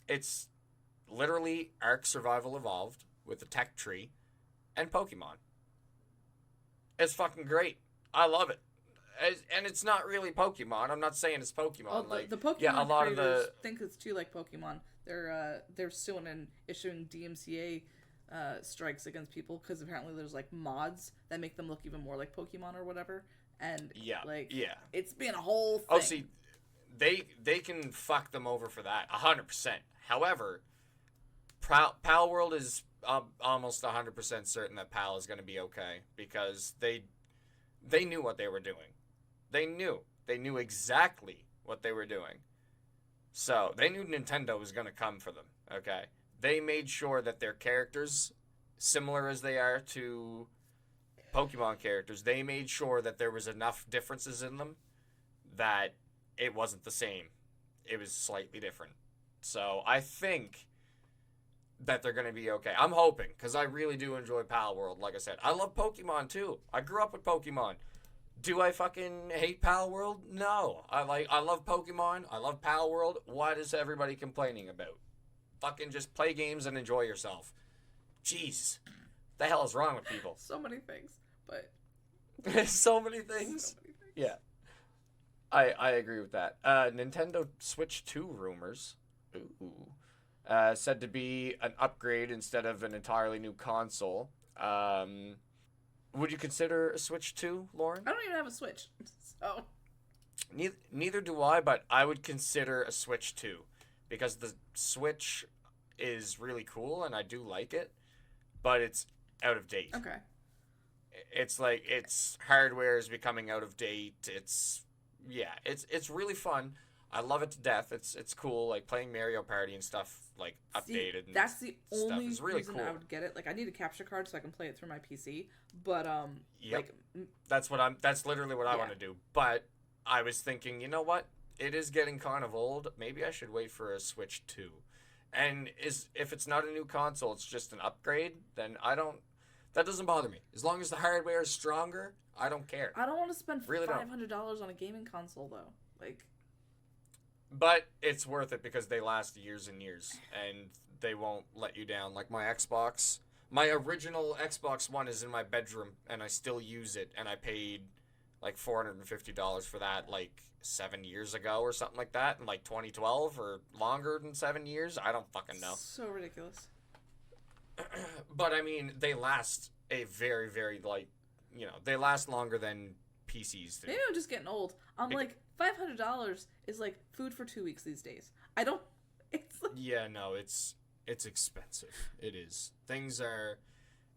It's literally Ark Survival Evolved with the tech tree and Pokemon. It's fucking great. I love it. And it's not really Pokemon. I'm not saying it's Pokemon. Oh, the Pokemon a lot creators of think it's too like Pokemon. They're suing and issuing DMCA strikes against people because apparently there's like mods that make them look even more like Pokemon or whatever. And it's been a whole thing. Oh, see, they can fuck them over for that 100%. However, Palworld is almost 100% certain that Pal is going to be okay because they knew what they were doing. They knew exactly what they were doing. So they knew Nintendo was going to come for them. Okay, they made sure that their characters, similar as they are to Pokemon characters, they made sure that there was enough differences in them that it wasn't the same. It was slightly different. So I think that they're going to be okay. I'm hoping, because I really do enjoy Palworld. Like I said, I love Pokemon too. I grew up with Pokemon. Do I fucking hate Palworld? No. I love Pokemon. I love Palworld. What is everybody complaining about? Fucking just play games and enjoy yourself. Jeez. The hell is wrong with people? So many things, but... So many things? Yeah. I agree with that. Nintendo Switch 2 rumors. Ooh. Said to be an upgrade instead of an entirely new console. Would you consider a Switch 2, Lauren? I don't even have a Switch, so... Neither do I, but I would consider a Switch 2. Because the Switch is really cool, and I do like it, but it's out of date. Okay. It's like, its hardware is becoming out of date. It's really fun. I love it to death. It's cool, like playing Mario Party and stuff, like updated. See, that's the only it's really reason cool. I would get it. Like, I need a capture card so I can play it through my PC. But yep. That's literally what I want to do. But I was thinking, you know what? It is getting kind of old. Maybe I should wait for a Switch 2. And if it's not a new console, it's just an upgrade, then that doesn't bother me. As long as the hardware is stronger, I don't care. I don't want to spend really $500 on a gaming console though. Like, but it's worth it because they last years and years and they won't let you down. Like my Xbox, my original Xbox One is in my bedroom and I still use it, and I paid like $450 for that like 7 years ago or something like that, in like 2012 or longer than 7 years. I don't fucking know. So ridiculous. But I mean, they last a very, very they last longer than PCs do. Maybe I'm just getting old. I'm like, $500 is like food for 2 weeks these days. It's like... Yeah, no, it's expensive. It is. Things are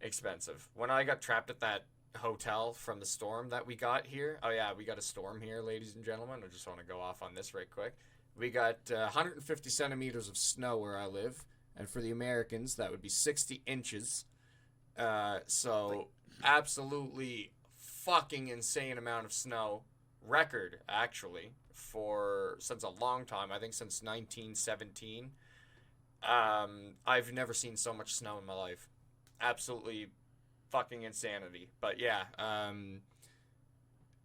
expensive. When I got trapped at that hotel from the storm that we got here. Oh yeah, we got a storm here, ladies and gentlemen. I just want to go off on this right quick. We got 150 centimeters of snow where I live, and for the Americans that would be 60 inches. So absolutely fucking insane amount of snow. Record actually since a long time. I think since 1917. I've never seen so much snow in my life. Absolutely fucking insanity. But yeah,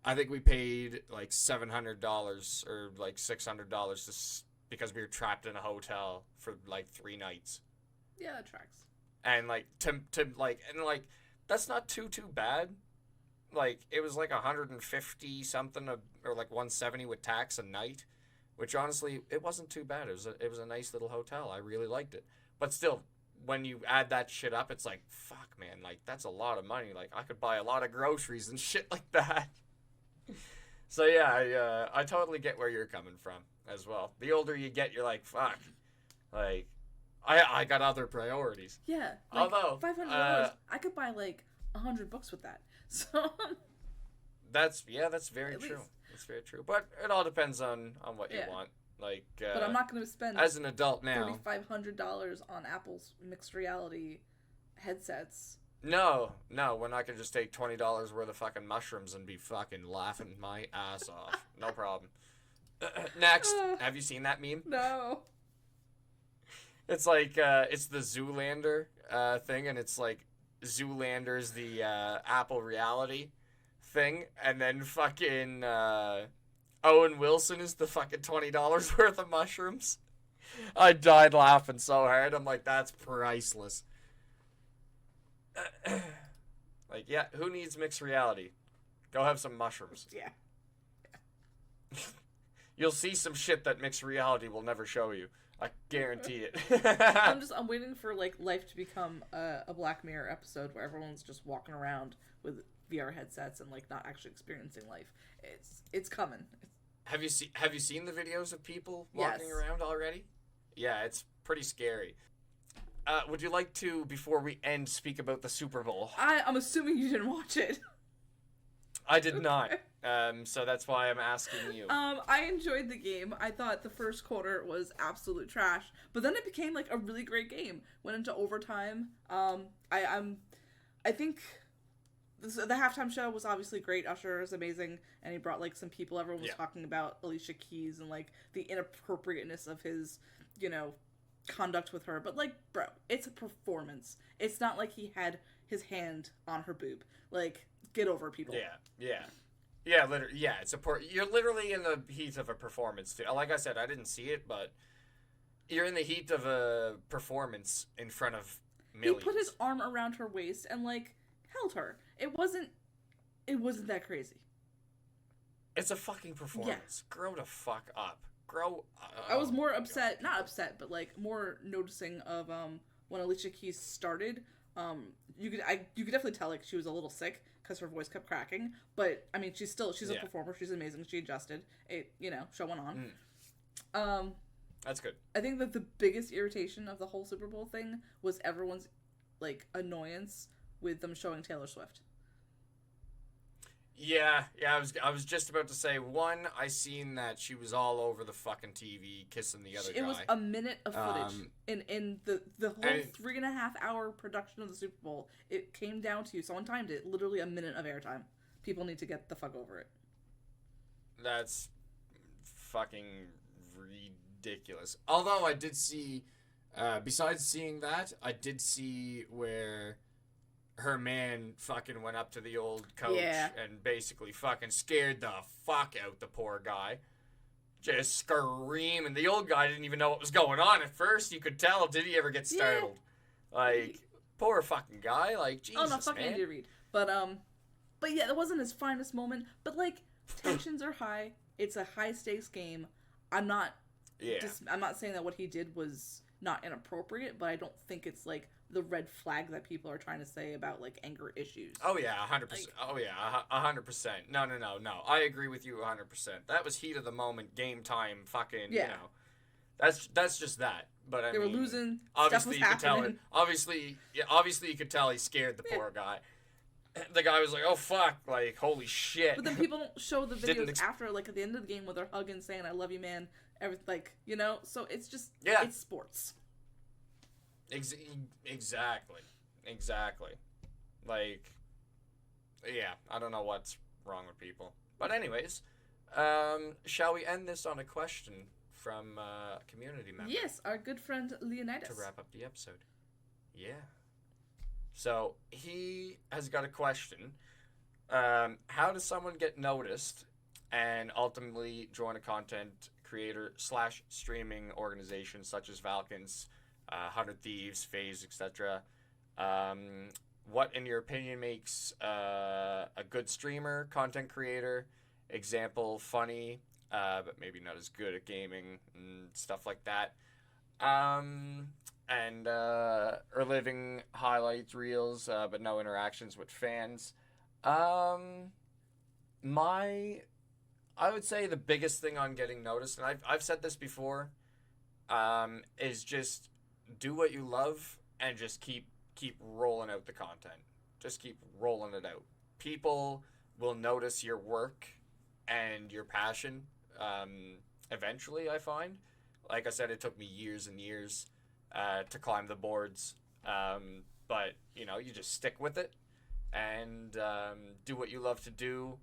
I think we paid like $700 or like $600 just because we were trapped in a hotel for like 3 nights. Yeah, that tracks. And like that's not too bad. Like it was like 150 something or like 170 with tax a night, which honestly it wasn't too bad. It was a nice little hotel. I really liked it. But still, when you add that shit up, it's like, fuck, man, like, that's a lot of money. Like, I could buy a lot of groceries and shit like that. So, yeah, I totally get where you're coming from as well. The older you get, you're like, fuck. Like, I got other priorities. Yeah. Like, although, $500, I could buy, like, 100 books with that. So... That's very true. That's very true. But it all depends on what you want. Like, but I'm not going to spend as an adult now $3,500 on Apple's mixed reality headsets. No, we're not gonna just take $20 worth of fucking mushrooms and be fucking laughing my ass off. No problem. Next, have you seen that meme? No. It's like it's the Zoolander thing, and it's like Zoolander's the Apple reality thing, and then fucking Owen Wilson is the fucking $20 worth of mushrooms. I died laughing so hard. I'm like, that's priceless. Like, yeah, who needs mixed reality? Go have some mushrooms. Yeah. You'll see some shit that mixed reality will never show you. I guarantee it. I'm waiting for like life to become a Black Mirror episode where everyone's just walking around with VR headsets and like not actually experiencing life. It's coming. Have you seen the videos of people walking around already? Yeah, it's pretty scary. Would you like to, before we end, speak about the Super Bowl? I'm assuming you didn't watch it. I did not. So that's why I'm asking you. I enjoyed the game. I thought the first quarter was absolute trash, but then it became like a really great game. Went into overtime. I think the halftime show was obviously great. Usher is amazing, and he brought like some people. Everyone was talking about Alicia Keys and like the inappropriateness of his, conduct with her. But like, bro, it's a performance. It's not like he had his hand on her boob. Like, get over it, people. Yeah, literally. Yeah, you're literally in the heat of a performance too. Like I said, I didn't see it, but you're in the heat of a performance in front of millions. He put his arm around her waist and like held her. It wasn't that crazy. It's a fucking performance. Yeah. Grow the fuck up. I was more upset, not upset, but like more noticing of when Alicia Keys started. You could definitely tell like she was a little sick because her voice kept cracking. But I mean, she's a performer. She's amazing. She adjusted. It show went on. That's good. I think that the biggest irritation of the whole Super Bowl thing was everyone's like annoyance with them showing Taylor Swift. Yeah, I was just about to say, one, I seen that she was all over the fucking TV kissing the other guy. It was a minute of footage. In the whole 3.5 hour production of the Super Bowl, it came down to, someone timed it, literally a minute of airtime. People need to get the fuck over it. That's fucking ridiculous. Although I did see, besides seeing that, I did see where her man fucking went up to the old coach and basically fucking scared the fuck out the poor guy. Just screaming. The old guy didn't even know what was going on at first. You could tell. Did he ever get startled? Yeah. Like, poor fucking guy. Like, Jesus, oh, no, fuck Andy Reid. But yeah, it wasn't his finest moment. But, like, tensions are high. It's a high-stakes game. I'm not saying that what he did was not inappropriate, but I don't think it's, like, the red flag that people are trying to say about like anger issues. Oh yeah, 100%. Like, 100%. No. I agree with you 100%. That was heat of the moment, game time, fucking. That's just that. But they were losing. Obviously, you could tell it. Obviously, you could tell he scared the poor guy. The guy was like, "Oh fuck!" Like, holy shit. But then people don't show the videos after, like at the end of the game, where they're hugging, saying, "I love you, man." Everything, like So it's just it's sports. Exactly. Like, yeah, I don't know what's wrong with people. But anyways, shall we end this on a question from a community member? Yes, our good friend Leonidas. To wrap up the episode. Yeah. So, he has got a question. How does someone get noticed and ultimately join a content creator / streaming organization such as Valkence, 100 Thieves, FaZe, etc. What, in your opinion, makes a good streamer, content creator? Example, funny, but maybe not as good at gaming and stuff like that. Or living highlights, reels, but no interactions with fans. I would say the biggest thing on getting noticed, and I've said this before, is just do what you love and just keep rolling out the content. Just keep rolling it out. People will notice your work and your passion eventually, I find. Like I said, it took me years and years to climb the boards. But, you just stick with it and do what you love to do.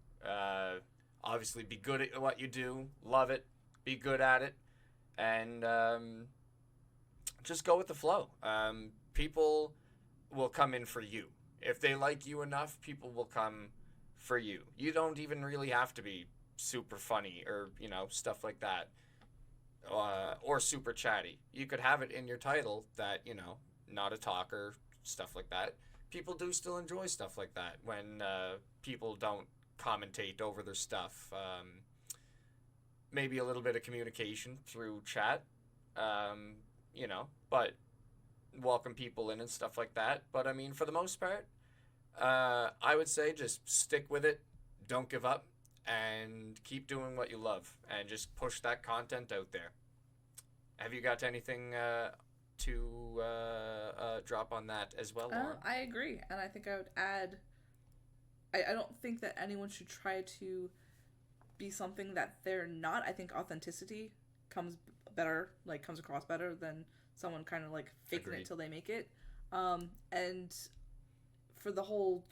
Obviously, be good at what you do. Love it. Be good at it. And just go with the flow. People will come in for you. If they like you enough, people will come for you. You don't even really have to be super funny or, stuff like that. Or super chatty. You could have it in your title that, not a talker, stuff like that. People do still enjoy stuff like that when people don't commentate over their stuff. Maybe a little bit of communication through chat, but welcome people in and stuff like that. But, I mean, for the most part, I would say just stick with it, don't give up, and keep doing what you love, and just push that content out there. Have you got anything to drop on that as well, Lauren? I agree, and I think I would add, I don't think that anyone should try to be something that they're not. I think authenticity comes across better than someone kind of like faking it till they make it. And for the whole,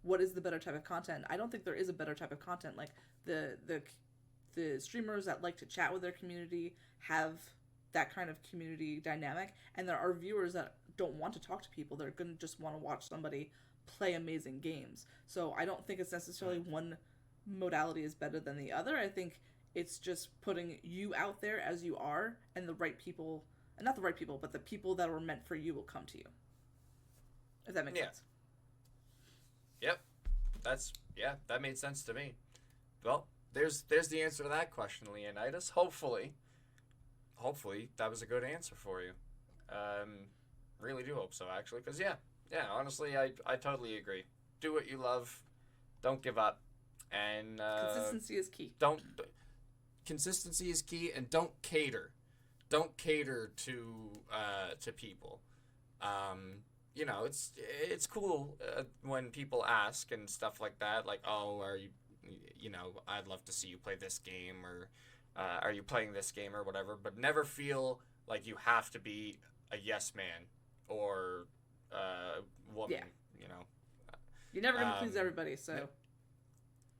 what is the better type of content. I don't think there is a better type of content. Like the streamers that like to chat with their community have that kind of community dynamic, and there are viewers that don't want to talk to people. They're going to just want to watch somebody play amazing games. So I don't think it's necessarily one modality is better than the other. I think it's just putting you out there as you are, and the right people, and not the right people, but the people that were meant for you will come to you. If that makes sense. Yep. That made sense to me. Well, there's the answer to that question, Leonidas. Hopefully that was a good answer for you. Really do hope so, actually, because honestly, I totally agree. Do what you love. Don't give up. And consistency is key. Consistency is key, and don't cater to people. It's cool when people ask and stuff like that, like, oh, are you, I'd love to see you play this game, or are you playing this game, or whatever, but never feel like you have to be a yes man or woman, You're never going to please everybody, so.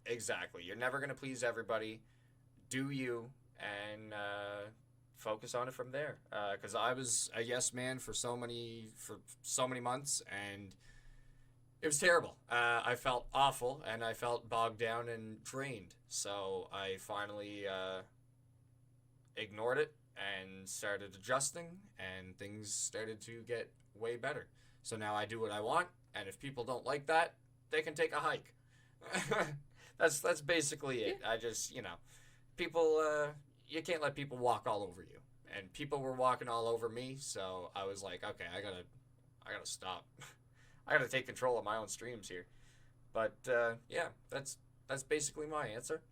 Exactly. You're never going to please everybody. Do you, and focus on it from there. Because I was a yes man for so many months, and it was terrible. I felt awful, and I felt bogged down and drained. So I finally ignored it and started adjusting, and things started to get way better. So now I do what I want, and if people don't like that, they can take a hike. That's basically it. I just, people, you can't let people walk all over you. And people were walking all over me, so I was like, okay, I gotta stop. I gotta take control of my own streams here. But, that's basically my answer.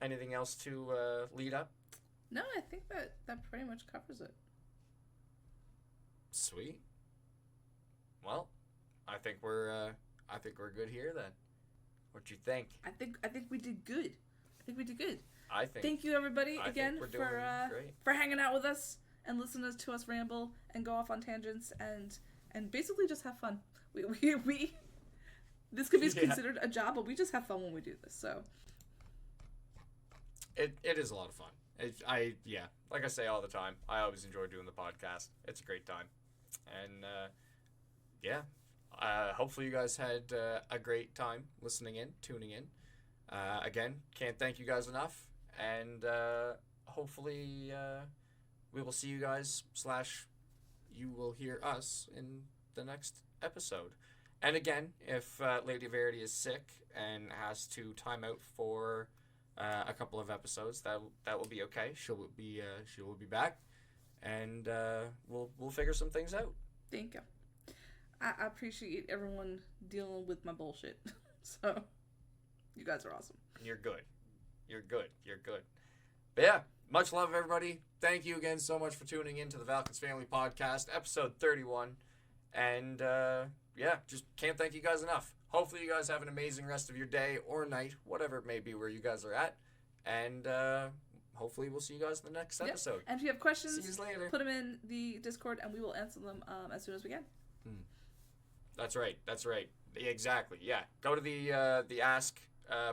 Anything else to lead up? No, I think that pretty much covers it. Sweet. Well, I think we're good here then. What you think? I think we did good. I think. Thank you everybody again for hanging out with us and listening to us ramble and go off on tangents and basically just have fun. We this could be considered a job, but we just have fun when we do this. So it is a lot of fun. Like I say all the time, I always enjoy doing the podcast. It's a great time, and hopefully you guys had a great time listening in, tuning in. Again, can't thank you guys enough, and hopefully we will see you guys / you will hear us in the next episode. And again, if LadyEverity is sick and has to time out for a couple of episodes, that will be okay. She will be back, and we'll figure some things out. Thank you. I appreciate everyone dealing with my bullshit. So, you guys are awesome. You're good. But yeah, much love, everybody. Thank you again so much for tuning in to the Valkence Family Podcast, episode 31. And, just can't thank you guys enough. Hopefully you guys have an amazing rest of your day or night, whatever it may be where you guys are at. And, hopefully we'll see you guys in the next episode. And if you have questions, see you later. Put them in the Discord and we will answer them as soon as we can. That's right. Exactly. Yeah. Go to the ask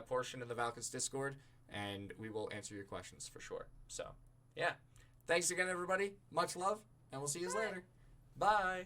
portion of the Valkence Discord, and we will answer your questions for sure. So, yeah. Thanks again, everybody. Much love, and we'll see you later. Bye.